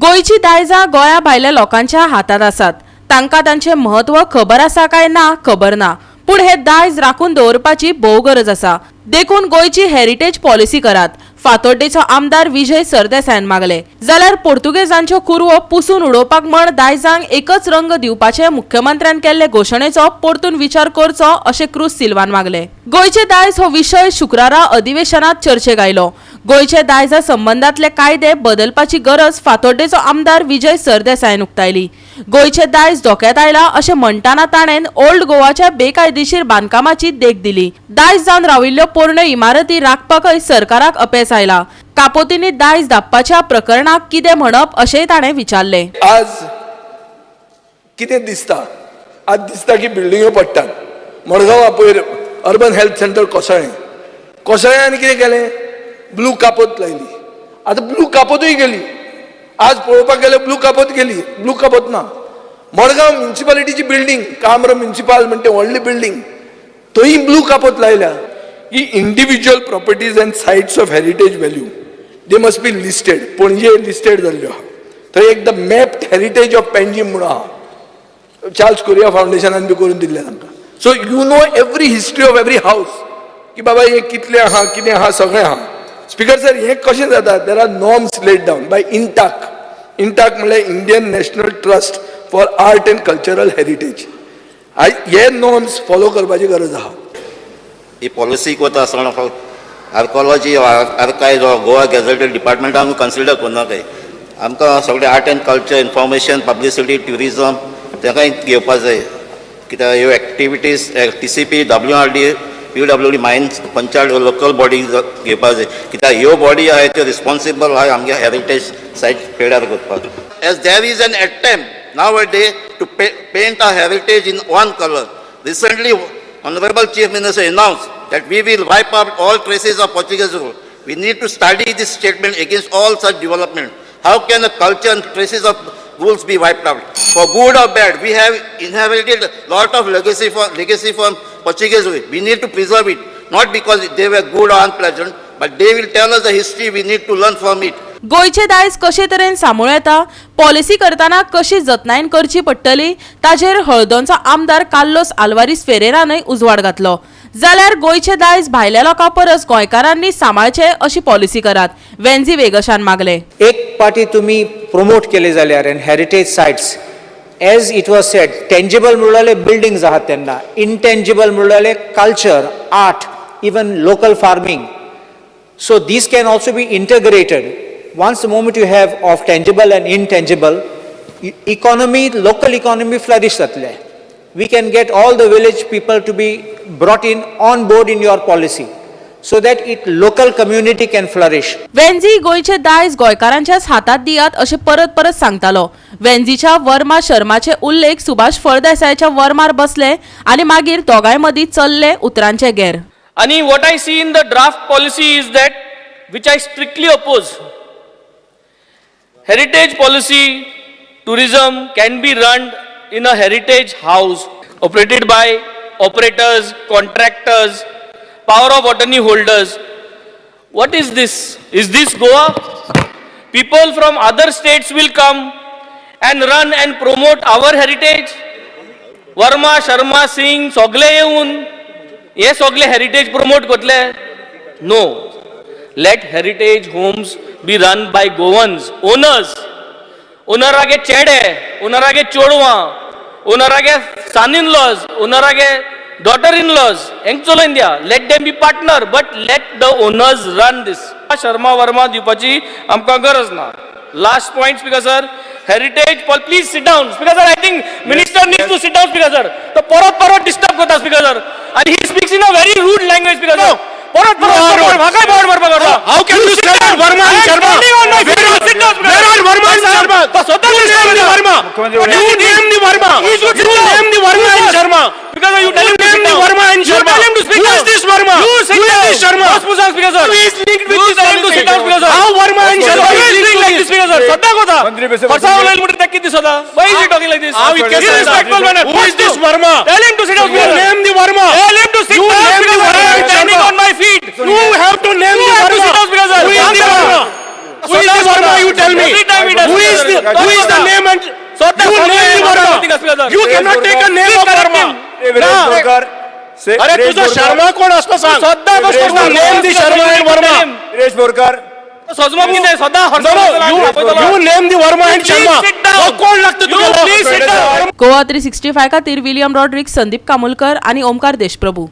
गोयची दायजा गोया भायल्या लोकांच्या हातात आसात. तांकां तांचे महत्व खबर आसा काय ना खबर ना, पूण हे दायज राखून दवरपाची भोव गरज आसा. देखून गोयची हेरिटेज पॉलिसी करात, फातोड्डेचो आमदार विजय सरदेसायान मागले. जाल्यार पोर्तुगेजांच्यो कुरवो पुसून उडोवपाक म्हण दायजांक एकच रंग दिवपाचे मुख्यमंत्र्यान केल्ले घोशणेचो परतून विचार करचो अशें क्रूज सिल्वान मागले. गोयचे दायज हो विशय शुक्रारा अधिवेशनात चर्चेक आयलो. गोयचे दायजा संबंधातले कायदे बदलपाची गरज फातोड्डेचो आमदार विजय सरदेसायान उक्तायली. गोयचे दायज धोक्यात आयला अशें म्हणटाना ताणें ओल्ड गोवाच्या बेकायदेशीर बांदकामाची देख दिली. दायज जावन राविल्ल्यो पोरण्यो इमारती राखपाकय सरकाराक अपेस आयला. कापोतींनी दायज धापपाच्या प्रकरणाक कितें म्हणप अशेंय ताणें विचारले. आज कितें दिसता? आज दिसता की बिल्डिंग्यो पडटात. मडगांव पयर अर्बन हेल्थ सेंटर कोसळ्ळें आनी कितें केलें? ब्लू कापोत लायली. आतां ब्लू कापोतूय गेली. आज पळोवपाक गेल्यार ब्लू कापोत गेली, ब्लू कापोत ना. मडगांव म्युनिसिपालिटीची बिल्डिंग, काम्र म्युनिसिपल म्हणटा व्हडली बिल्डिंग, थंय ब्लू कापोत लायल्या. ही individual properties and sites of heritage value they must be listed. पणजे लिस्टेड जाल्ल्यो आहा. थंय एकदा मॅप्ड हेरिटेज ऑफ पेंजीम म्हणून आहा, चार्ल्स कोरिया फावंडेशनान बी करून दिल्लें तांकां. So you know every history of every हावस की बाबा हे कितले आहा, कितें आहा, सगळें आहा. स्पीकर सर, हे कशें जाता? There are norms laid down by INTACH. INTACH म्हणल्यार Indian national trust for art and cultural heritage. हे नॉर्म्स फॉलो करपाची गरज आहा. ही पॉलिसी करता आसतना आर्कोलॉजी आर्कायज गोवा गॅझेटेड डिपार्टमेंटान कन्सिडर करना काय. आमकां सगळें art and culture, information, publicity, tourism ताकाय घेवपाक जाय. कित्याक ह्यो activities TCP, WRD, PWD mines panchayat local body घेवपाक जाय. कित्याक ह्यो बॉडी आहाय त्यो रिस्पॉन्सिबल आहाय आमगे हेरिटेज सायट पेड्यार करपाक. As there is an attempt now a day to paint our heritage in one colour. Recently Honorable Chief Minister announced that we will wipe out all traces of Portuguese rule. We need to study this statement against all such development. How can the culture and traces of rules be wiped out? For good or bad, we have inherited a lot of legacy from Portuguese rule. We need to preserve it, not because they were good or unpleasant, but they will tell us the history. We need to learn from it. गोयचे दायज कशे तरेन सांबाळूं येता, policy करतना कशी जतनायन करची पडटली, ताचेर हळदोनचो आमदार कार्लोस आल्वारीस फेरेरानय उजवाड घातलो. जाल्यार गोयचे दायज भायल्या लोकां परस गोंयकारांनी सांबाळचे अशी पॉलिसी करात, वेन्झी वेगशान मागले. एक पाटी तुम्ही प्रमोट केले जाल्यार an heritage sites as it was said, tangible म्हणले बिल्डिंग्स आहात तेन्ना, इनटेंजिबल म्हणले culture, art, even local farming. So these can also be integrated. Once the moment you have of tangible and intangible, economy, local economy flourish जातले. We can get all the village people to be brought in on board in your policy, so that it local community can flourish. वेन्झी गोयचे दायज गोंयकारांच्याच हातात दियात अशें परत परत सांगतालो. वेन्झीच्या वर्मा शर्माचे उल्लेख सुभाष फळदेसायच्या वर्मार बसले आनी मागीर दोगांय मदीं चल्ले उतरांचे घेर. आणि what I see in the draft policy is that which I strictly oppose. Heritage policy, tourism can be run in a heritage house operated by operators, contractors, power of attorney holders. What is this? Is this Goa? People from other states will come and run and promote our heritage. Verma, Sharma, Singh, sogle yeun हे sogle heritage promote kotle? No. Let heritage homes be run by Goans, owners. Owneraage chede, owneraage chodwa, owneraage son-in-laws, owneraage daughter-in-laws. Engcholo India. Let them be partner, but let the owners run this. Sharma Verma dipachi amka garaz na. Last point, Speaker sir. Heritage, please sit down. Speaker sir, I think minister needs to sit down, Speaker sir. The parat disturb kota, Speaker sir. And he speaks in a very rude language, Speaker sir. How can you say that Verma and Sharma? Where are Verma and Sharma? You name the Verma. You name the Verma. You name the Verma and Sharma. Because you tell him name the Verma and Sharma. You tell him to speak. Who is this Verma? Who is this Sharma? Speaker sir. Who is linked with this? Tell him to sit down, Speaker sir. How Verma and Sharma Why is is he linked like to this, Speaker sir? Sadda kotha. Farsa wala ilmutte takki this sada. Why is he talking like this? Disrespectful manner. Who is this Verma? Tell him to sit down, You Speaker sir. name the Verma. Tell him to sit You down, name the Speaker sir. Verma I am and standing Sharma. on my feet. You have to name the You have to Verma. sit down, Speaker sir. Who is the Verma? Who is the Verma? You tell tell me Every time he does who is it. the name and Swatha you name the Verma. You cannot take a name of Verma. अरे तुझा शर्मा कोण असतो सांग. You name the Sharma and Verma. सजमा किती सदा You name the Verma and Sharma. कोण लागतं तुला? गोवा 365 खातीर विलियम रॉड्रिक्स, संदीप कामोलकर आणि ओमकार देशप्रभू.